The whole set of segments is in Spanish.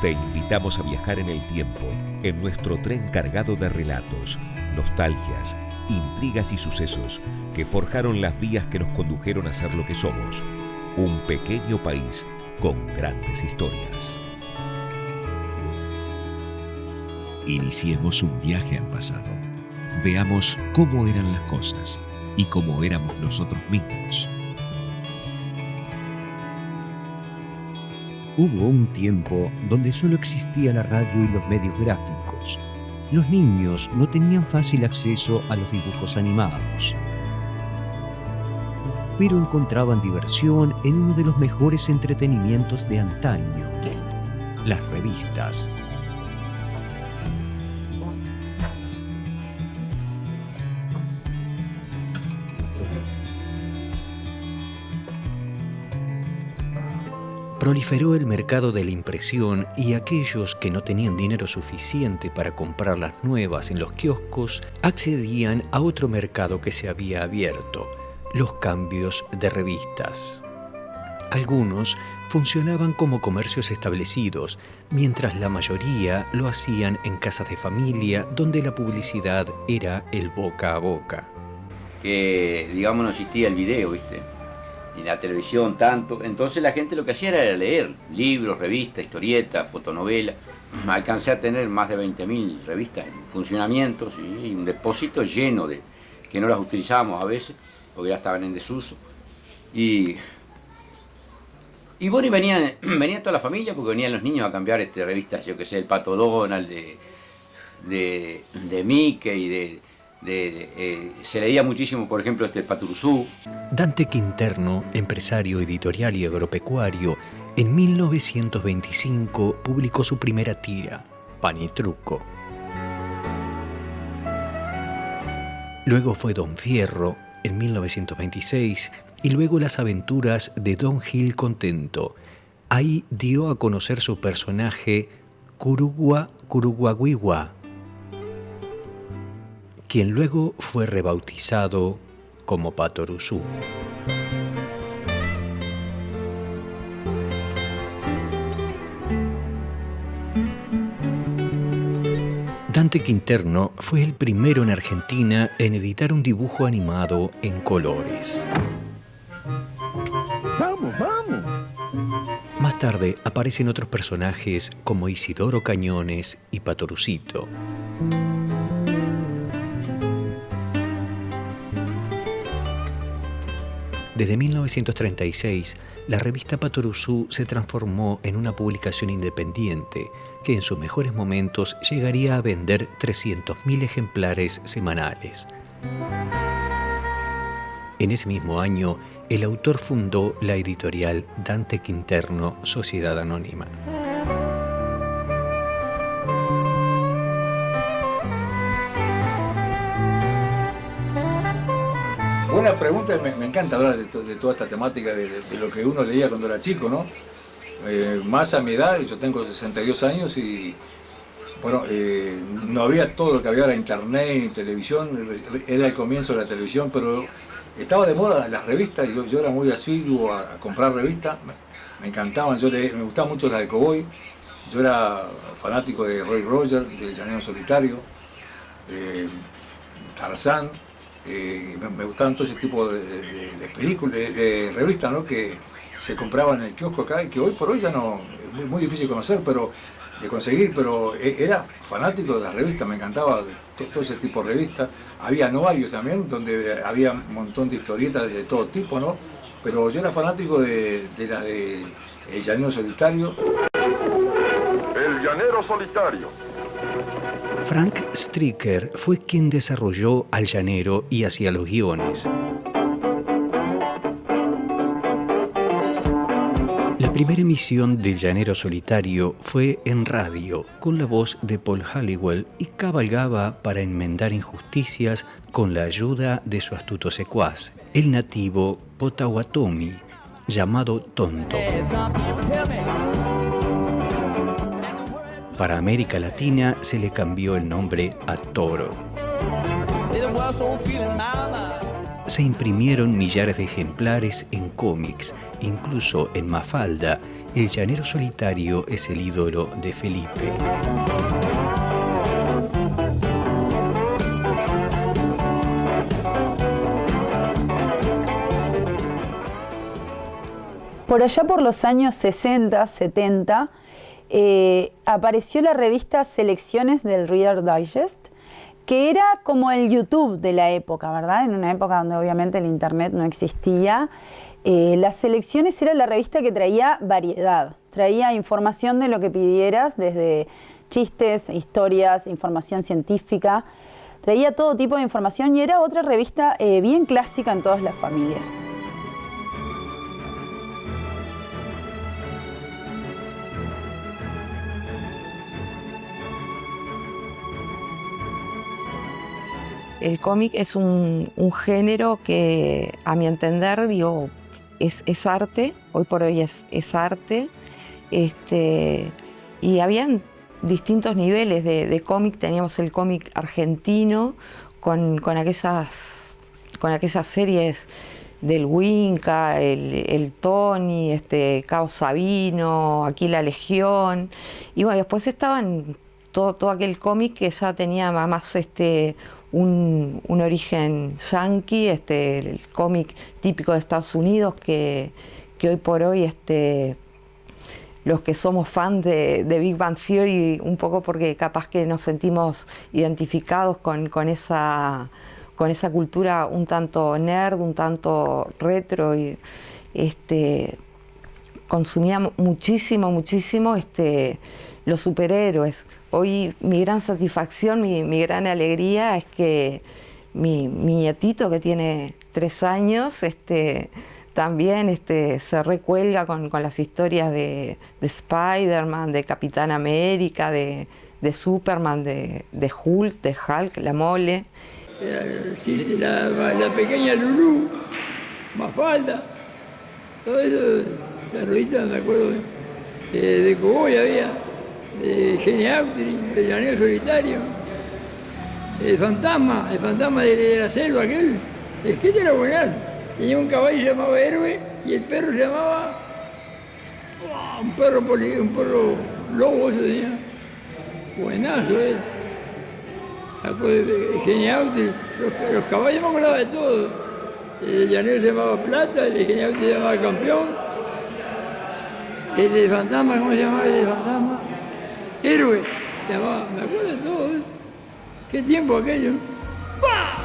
Te invitamos a viajar en el tiempo, en nuestro tren cargado de relatos, nostalgias, intrigas y sucesos que forjaron las vías que nos condujeron a ser lo que somos, un pequeño país con grandes historias. Iniciemos un viaje al pasado. Veamos cómo eran las cosas y cómo éramos nosotros mismos. Hubo un tiempo donde solo existía la radio y los medios gráficos. Los niños no tenían fácil acceso a los dibujos animados, pero encontraban diversión en uno de los mejores entretenimientos de antaño, las revistas. Proliferó el mercado de la impresión y aquellos que no tenían dinero suficiente para comprar las nuevas en los kioscos accedían a otro mercado que se había abierto, los cambios de revistas. Algunos funcionaban como comercios establecidos, mientras la mayoría lo hacían en casas de familia donde la publicidad era el boca a boca. Que, digamos, no existía el video, ¿viste? Ni la televisión tanto, entonces la gente lo que hacía era leer libros, revistas, historietas, fotonovelas. Alcancé a tener más de 20.000 revistas en funcionamiento, y un depósito lleno de que no las utilizábamos a veces porque ya estaban en desuso. Y bueno, y venía toda la familia, porque venían los niños a cambiar revistas, yo que sé, el Pato Donald, de Mickey, se leía muchísimo, por ejemplo, Paturuzú. Dante Quinterno, empresario editorial y agropecuario, en 1925 publicó su primera tira, Pan y Truco. Luego fue Don Fierro, en 1926, y luego Las aventuras de Don Gil Contento. Ahí dio a conocer su personaje Curugua Curuguaguigua, quien luego fue rebautizado como Patoruzú. Dante Quinterno fue el primero en Argentina en editar un dibujo animado en colores. ¡Vamos, vamos! Más tarde aparecen otros personajes como Isidoro Cañones y Patorucito. Desde 1936, la revista Patoruzú se transformó en una publicación independiente que en sus mejores momentos llegaría a vender 300.000 ejemplares semanales. En ese mismo año, el autor fundó la editorial Dante Quinterno Sociedad Anónima. Buena pregunta, me encanta hablar de toda esta temática de lo que uno leía cuando era chico, ¿no? Más a mi edad, yo tengo 62 años y bueno, no había todo lo que había ahora, internet ni televisión, era el comienzo de la televisión, pero estaba de moda las revistas y yo era muy asiduo a comprar revistas, me encantaban, me gustaban mucho las de Cowboy, yo era fanático de Roy Rogers, del Llanero Solitario, Tarzán. Me gustaban todo ese tipo de películas, de revistas, ¿no? Que se compraban en el kiosco acá y que hoy por hoy ya no es muy difícil de conseguir, pero era fanático de las revistas, me encantaba todo ese tipo de revistas. Había anuarios también, donde había un montón de historietas de todo tipo, ¿no? Pero yo era fanático de las de El Llanero Solitario. El Llanero Solitario. Frank Stricker fue quien desarrolló al llanero y hacía los guiones. La primera emisión del Llanero Solitario fue en radio, con la voz de Paul Halliwell, y cabalgaba para enmendar injusticias con la ayuda de su astuto secuaz, el nativo Potawatomi, llamado Tonto. Para América Latina se le cambió el nombre a Toro. Se imprimieron millares de ejemplares en cómics, incluso en Mafalda, el llanero solitario es el ídolo de Felipe. Por allá por los años 60, 70, apareció la revista Selecciones del Reader Digest, que era como el YouTube de la época, ¿verdad? En una época donde obviamente el internet no existía. Las Selecciones era la revista que traía variedad, traía información de lo que pidieras, desde chistes, historias, información científica, traía todo tipo de información y era otra revista bien clásica en todas las familias. El cómic es un género que, a mi entender, digo, es arte, hoy por hoy es arte. Y habían distintos niveles de cómic. Teníamos el cómic argentino con aquellas series del Winca, el Tony, Cabo Sabino, aquí la Legión. Y bueno, después estaban todo aquel cómic que ya tenía más un origen yankee, el cómic típico de Estados Unidos que hoy por hoy los que somos fans de Big Bang Theory, un poco porque capaz que nos sentimos identificados con esa cultura un tanto nerd, un tanto retro, y consumía muchísimo los superhéroes. Hoy mi gran satisfacción, mi gran alegría es que mi nietito, que tiene 3 años, también se recuelga con las historias de Spider-Man, de Capitán América, de Superman, de Hulk, la Mole. Sí, la pequeña Lulú, Mafalda, todo eso, la revista, me acuerdo, de Cogoy había, de Geniautri, de Llanero Solitario, el fantasma de la selva aquel, es que era buenazo. Tenía un caballo que se llamaba Héroe y el perro se llamaba, un perro lobo, eso tenía, buenazo, Geniautri, los caballos me acordaba de todo. El llanero se llamaba Plata, el Geniautri se llamaba Campeón, el de fantasma, ¿cómo se llamaba el de fantasma? Héroe, se llamaba, me acuerdo de todo. ¿Qué tiempo aquello? ¡Bah!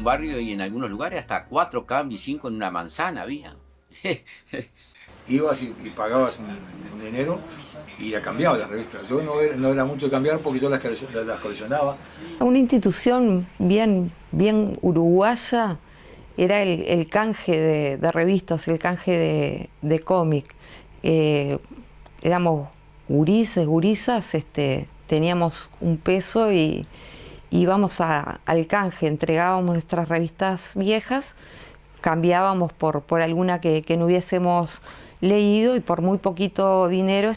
Barrio y en algunos lugares hasta 4 cambios y 5 en una manzana había. Ibas y pagabas un dinero y la cambiaba la revista. Yo no era mucho cambiar porque yo las coleccionaba. Una institución bien uruguaya era el canje de revistas, el canje de cómic. Éramos gurisas, teníamos un peso y íbamos al canje, entregábamos nuestras revistas viejas, cambiábamos por alguna que no hubiésemos leído y por muy poquito dinero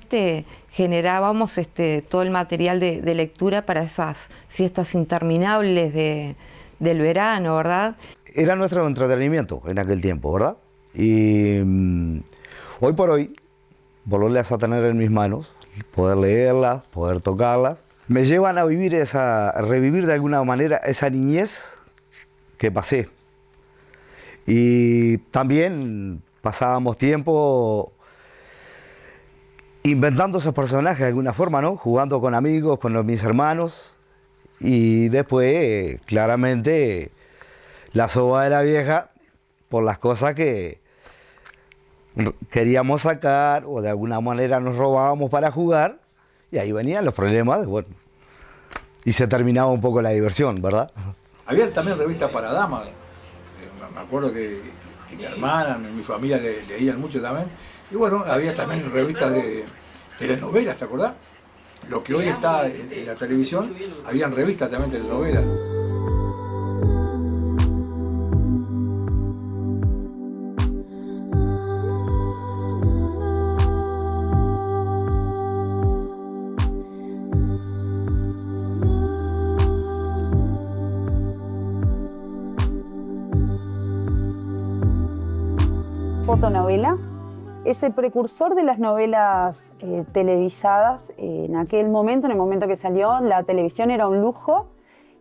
generábamos todo el material de lectura para esas siestas interminables del verano, ¿verdad? Era nuestro entretenimiento en aquel tiempo, ¿verdad? Y hoy por hoy, volverlas a tener en mis manos, poder leerlas, poder tocarlas, me llevan a revivir de alguna manera esa niñez que pasé. Y también pasábamos tiempo inventando esos personajes de alguna forma, ¿no? Jugando con amigos, con mis hermanos. Y después, claramente, la soba de la vieja por las cosas que queríamos sacar o de alguna manera nos robábamos para jugar. Y ahí venían los problemas, bueno, y se terminaba un poco la diversión, ¿verdad? Había también revistas para damas. Me acuerdo que mi hermana, mi familia leían mucho también. Y bueno, había también revistas de telenovelas, ¿te acordás? Lo que hoy está en la televisión, habían revistas también de telenovelas. Fotonovela es el precursor de las novelas televisadas. En aquel momento, en el momento que salió, la televisión era un lujo,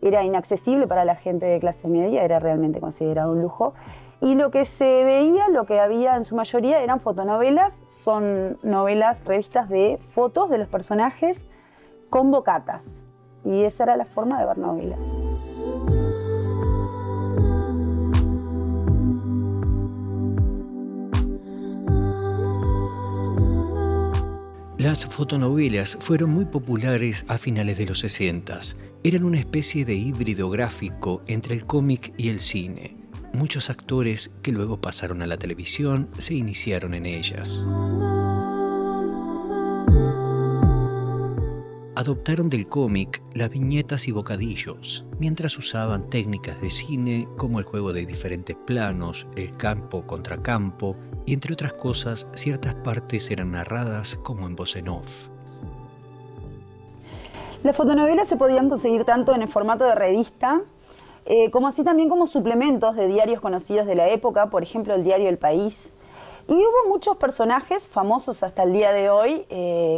era inaccesible para la gente de clase media, era realmente considerado un lujo. Y lo que se veía, lo que había en su mayoría eran fotonovelas, son novelas, revistas de fotos de los personajes con bocatas. Y esa era la forma de ver novelas. Las fotonovelas fueron muy populares a finales de los 60. Eran una especie de híbrido gráfico entre el cómic y el cine. Muchos actores que luego pasaron a la televisión se iniciaron en ellas. Adoptaron del cómic las viñetas y bocadillos, mientras usaban técnicas de cine como el juego de diferentes planos, el campo contra campo, y entre otras cosas, ciertas partes eran narradas como en voz en off. Las fotonovelas se podían conseguir tanto en el formato de revista, como así también como suplementos de diarios conocidos de la época, por ejemplo el diario El País. Y hubo muchos personajes famosos hasta el día de hoy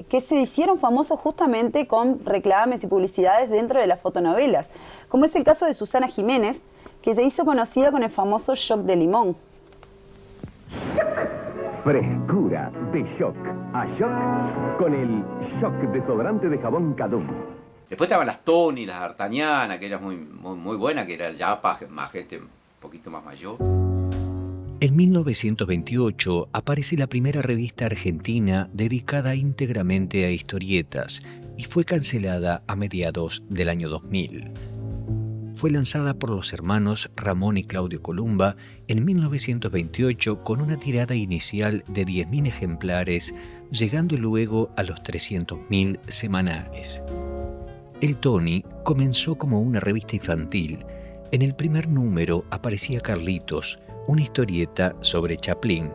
que se hicieron famosos justamente con reclames y publicidades dentro de las fotonovelas, como es el caso de Susana Jiménez, que se hizo conocida con el famoso shock de limón. Frescura de Shock a Shock con el Shock desodorante de jabón Cadum. Después estaban las Tony, las D'Artagnan, que era muy buena, que era ya más gente un poquito más mayor. En 1928 aparece la primera revista argentina dedicada íntegramente a historietas y fue cancelada a mediados del año 2000. Fue lanzada por los hermanos Ramón y Claudio Columba en 1928 con una tirada inicial de 10.000 ejemplares, llegando luego a los 300.000 semanales. El Tony comenzó como una revista infantil. En el primer número aparecía Carlitos, una historieta sobre Chaplin.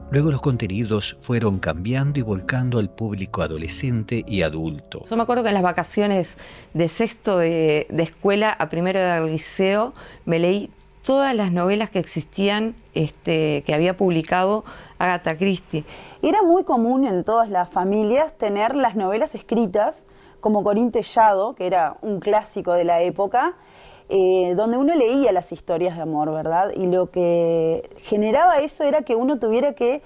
Luego los contenidos fueron cambiando y volcando al público adolescente y adulto. Yo me acuerdo que en las vacaciones de sexto de escuela a primero del liceo me leí todas las novelas que existían, que había publicado Agatha Christie. Era muy común en todas las familias tener las novelas escritas, como Corín Tellado, que era un clásico de la época, donde uno leía las historias de amor, ¿verdad? Y lo que generaba eso era que uno tuviera que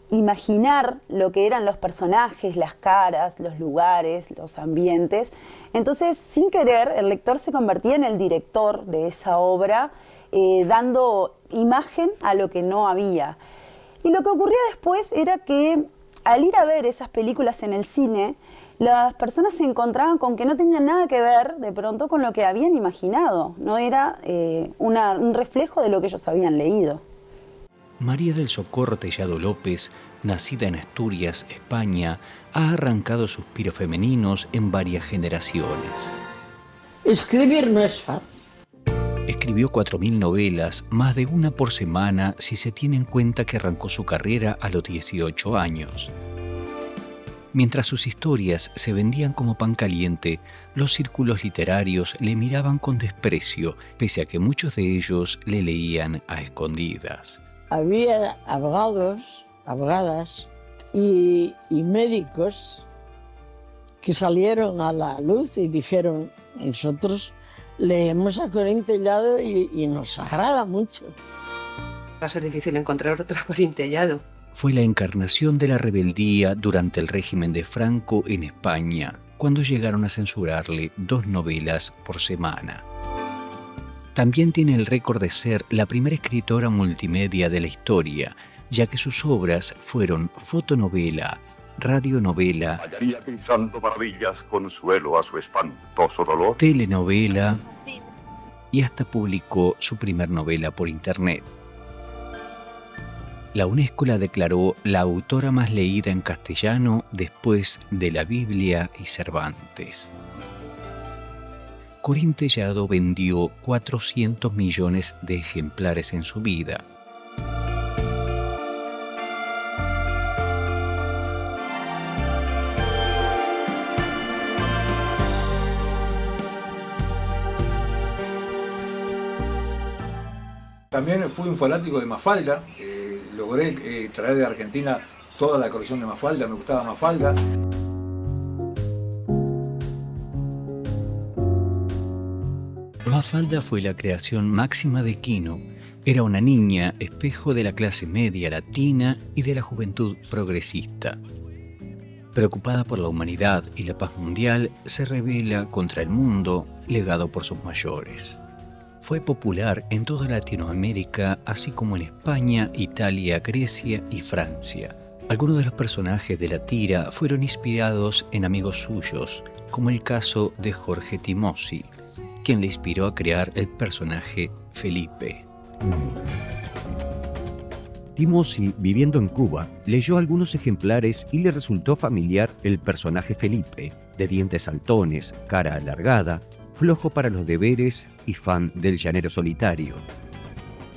imaginar lo que eran los personajes, las caras, los lugares, los ambientes. Entonces, sin querer, el lector se convertía en el director de esa obra, dando imagen a lo que no había. Y lo que ocurría después era que, al ir a ver esas películas en el cine, las personas se encontraban con que no tenían nada que ver de pronto con lo que habían imaginado. No era un reflejo de lo que ellos habían leído. María del Socorro Tellado López, nacida en Asturias, España, ha arrancado suspiros femeninos en varias generaciones. Escribir no es fácil. Escribió 4.000 novelas, más de una por semana si se tiene en cuenta que arrancó su carrera a los 18 años. Mientras sus historias se vendían como pan caliente, los círculos literarios le miraban con desprecio, pese a que muchos de ellos le leían a escondidas. Había abogados, abogadas y médicos que salieron a la luz y dijeron, Nosotros leemos a Corín Tellado y nos agrada mucho. Va a ser difícil encontrar otro Corín Tellado. Fue la encarnación de la rebeldía durante el régimen de Franco en España, cuando llegaron a censurarle 2 novelas por semana. También tiene el récord de ser la primera escritora multimedia de la historia, ya que sus obras fueron fotonovela, radionovela, Hallaría pensando maravillas, consuelo a su espantoso dolor. telenovela y hasta publicó su primer novela por internet. La UNESCO la declaró la autora más leída en castellano después de la Biblia y Cervantes. Corín Tellado vendió 400 millones de ejemplares en su vida. También fui un fanático de Mafalda. Logré traer de Argentina toda la colección de Mafalda, me gustaba Mafalda. Mafalda fue la creación máxima de Quino. Era una niña, espejo de la clase media latina y de la juventud progresista. Preocupada por la humanidad y la paz mundial, se rebela contra el mundo legado por sus mayores. Fue popular en toda Latinoamérica, así como en España, Italia, Grecia y Francia. Algunos de los personajes de la tira fueron inspirados en amigos suyos, como el caso de Jorge Timossi, quien le inspiró a crear el personaje Felipe. Timossi, viviendo en Cuba, leyó algunos ejemplares y le resultó familiar el personaje Felipe, de dientes saltones, cara alargada, flojo para los deberes y fan del llanero solitario.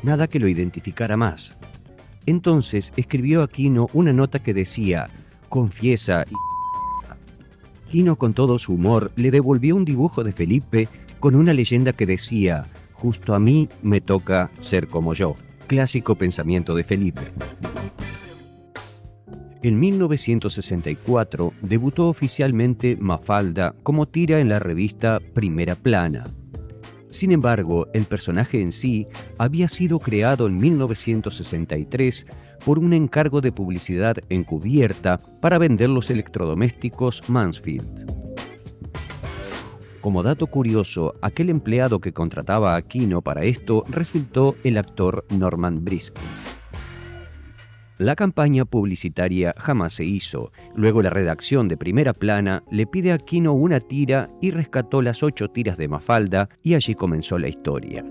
Nada que lo identificara más. Entonces escribió a Quino una nota que decía: "Confiesa". Quino, con todo su humor, le devolvió un dibujo de Felipe con una leyenda que decía: "Justo a mí me toca ser como yo". Clásico pensamiento de Felipe. En 1964 debutó oficialmente Mafalda como tira en la revista Primera Plana. Sin embargo, el personaje en sí había sido creado en 1963 por un encargo de publicidad encubierta para vender los electrodomésticos Mansfield. Como dato curioso, aquel empleado que contrataba a Quino para esto resultó el actor Norman Briskin. La campaña publicitaria jamás se hizo. Luego la redacción de Primera Plana le pide a Quino una tira y rescató las 8 tiras de Mafalda, y allí comenzó la historia.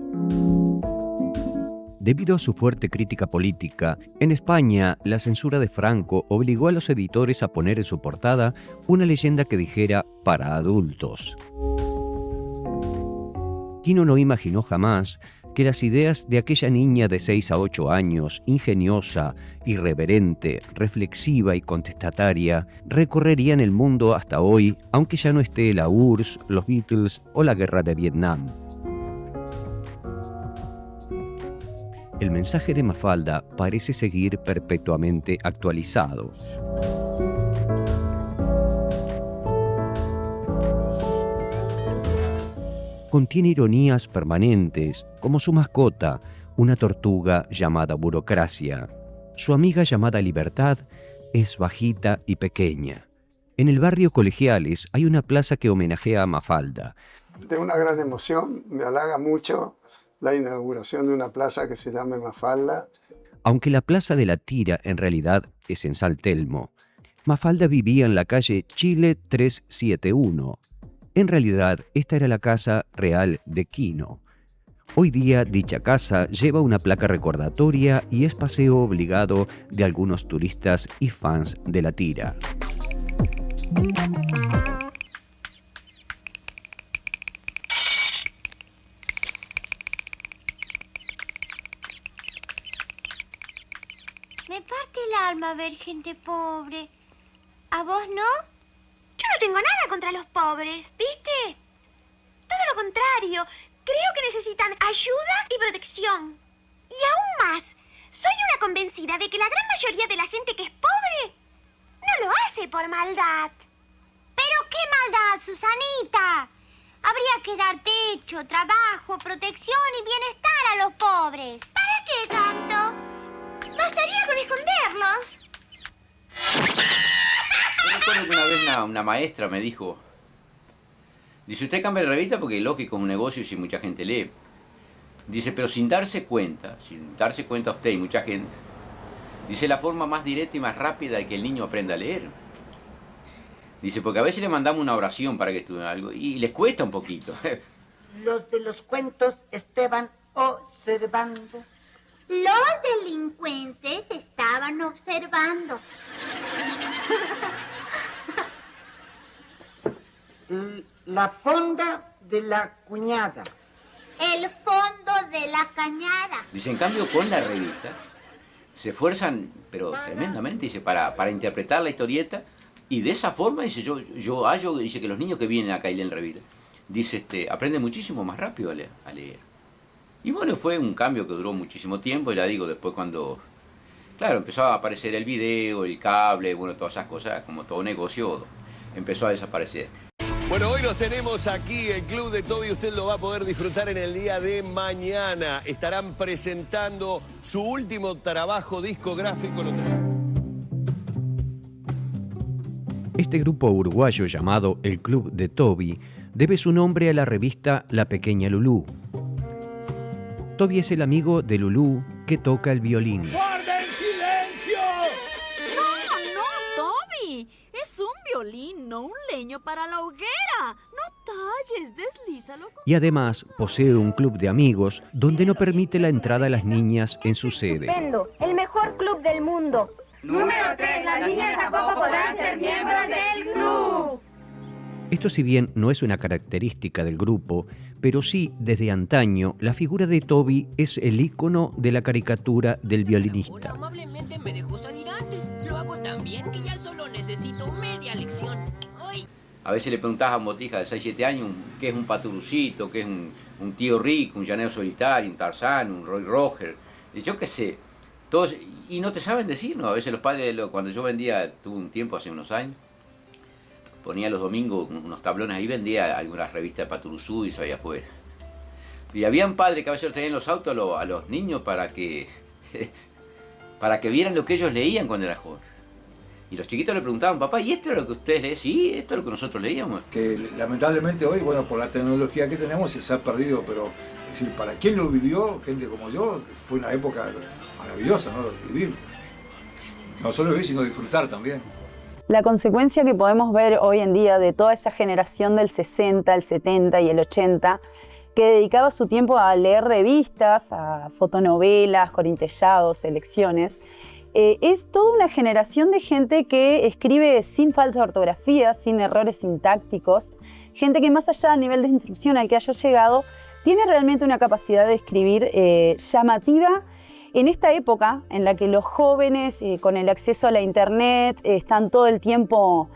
Debido a su fuerte crítica política, en España la censura de Franco obligó a los editores a poner en su portada una leyenda que dijera "para adultos". Quino no imaginó jamás que las ideas de aquella niña de 6 a 8 años, ingeniosa, irreverente, reflexiva y contestataria, recorrerían el mundo hasta hoy, aunque ya no esté la URSS, los Beatles o la guerra de Vietnam. El mensaje de Mafalda parece seguir perpetuamente actualizado. Contiene ironías permanentes, como su mascota, una tortuga llamada Burocracia. Su amiga llamada Libertad es bajita y pequeña. En el barrio Colegiales hay una plaza que homenajea a Mafalda. De una gran emoción, me halaga mucho la inauguración de una plaza que se llame Mafalda. Aunque la plaza de la tira en realidad es en San Telmo, Mafalda vivía en la calle Chile 371. En realidad, esta era la casa real de Quino. Hoy día, dicha casa lleva una placa recordatoria y es paseo obligado de algunos turistas y fans de la tira. Me parte el alma ver gente pobre. ¿A vos no? Yo no tengo nada contra los pobres, ¿viste? Todo lo contrario, creo que necesitan ayuda y protección. Y aún más, soy una convencida de que la gran mayoría de la gente que es pobre no lo hace por maldad. ¿Pero qué maldad, Susanita? Habría que dar techo, trabajo, protección y bienestar a los pobres. ¿Para qué tanto? Bastaría con esconderlos. Yo recuerdo que una vez una maestra me dijo, dice, usted cambia de revista porque lógico es un negocio y si mucha gente lee. Dice, pero sin darse cuenta usted y mucha gente, dice, la forma más directa y más rápida de que el niño aprenda a leer. Dice, porque a veces le mandamos una oración para que estudien algo y les cuesta un poquito. Los de los cuentos estaban observando. Los delincuentes estaban observando. La fonda de la cuñada. El fondo de la cañada. Dice, en cambio, con la revista, se esfuerzan, pero tremendamente, dice, para interpretar la historieta, y de esa forma, dice, yo hallo, dice, que los niños que vienen acá y leen revista, dice, aprenden muchísimo más rápido a leer. Y bueno, fue un cambio que duró muchísimo tiempo, y la digo, después cuando, claro, empezó a aparecer el video, el cable, bueno, todas esas cosas, como todo negocio, empezó a desaparecer. Bueno, hoy los tenemos aquí, el Club de Toby, usted lo va a poder disfrutar en el día de mañana. Estarán presentando su último trabajo discográfico. Este grupo uruguayo llamado el Club de Toby debe su nombre a la revista La Pequeña Lulú. Toby es el amigo de Lulú que toca el violín. ¡Guarden silencio! No, Toby. Es un violín, no un leño para la hoguera. No talles, deslízalo. Y además posee un club de amigos donde no permite la entrada a las niñas en su sede. Estupendo, el mejor club del mundo. Número 3, las niñas tampoco podrán ser miembros del club. Esto, si bien no es una característica del grupo, pero sí desde antaño la figura de Toby es el ícono de la caricatura del violinista. Amablemente me dejó salir antes. Lo hago tan bien que ya solo necesito media lección. ¡Ay! A veces le preguntás a un botija de 6-7 años qué es un Paturucito, qué es un tío Rico, un llanero solitario, un Tarzán, un Roy Roger, y yo qué sé, todos, y no te saben decir, ¿no? A veces los padres, cuando yo vendía, tuve un tiempo hace unos años, ponía los domingos unos tablones ahí, vendía algunas revistas de Paturuzú y eso ahí afuera. Y habían padres que a veces tenían los autos a los niños para que vieran lo que ellos leían cuando eran jóvenes. Y los chiquitos le preguntaban, papá, ¿y esto es lo que ustedes leen? Sí, esto es lo que nosotros leíamos. Que lamentablemente hoy, bueno, por la tecnología que tenemos se ha perdido, pero es decir, para quien lo vivió, gente como yo, fue una época maravillosa, ¿no? Vivir. No solo vivir, sino disfrutar también. La consecuencia que podemos ver hoy en día de toda esa generación del 60, el 70 y el 80, que dedicaba su tiempo a leer revistas, a fotonovelas, corintellados, selecciones, es toda una generación de gente que escribe sin falta de ortografía, sin errores sintácticos, gente que más allá del nivel de instrucción al que haya llegado, tiene realmente una capacidad de escribir llamativa en esta época en la que los jóvenes con el acceso a la internet están todo el tiempo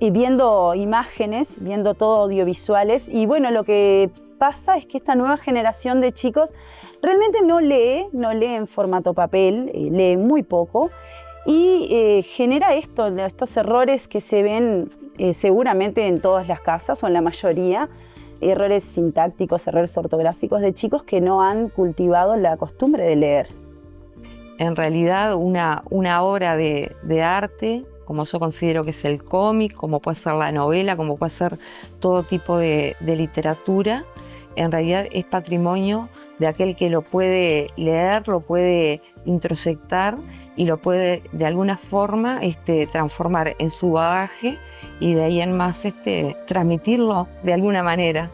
viendo imágenes, viendo todo audiovisuales, y bueno, lo que pasa es que esta nueva generación de chicos realmente no lee en formato papel, lee muy poco y genera estos errores que se ven seguramente en todas las casas o en la mayoría, errores sintácticos, errores ortográficos de chicos que no han cultivado la costumbre de leer. En realidad una obra de arte, como yo considero que es el cómic, como puede ser la novela, como puede ser todo tipo de literatura, en realidad es patrimonio de aquel que lo puede leer, lo puede introyectar y lo puede de alguna forma transformar en su bagaje y de ahí en más transmitirlo de alguna manera.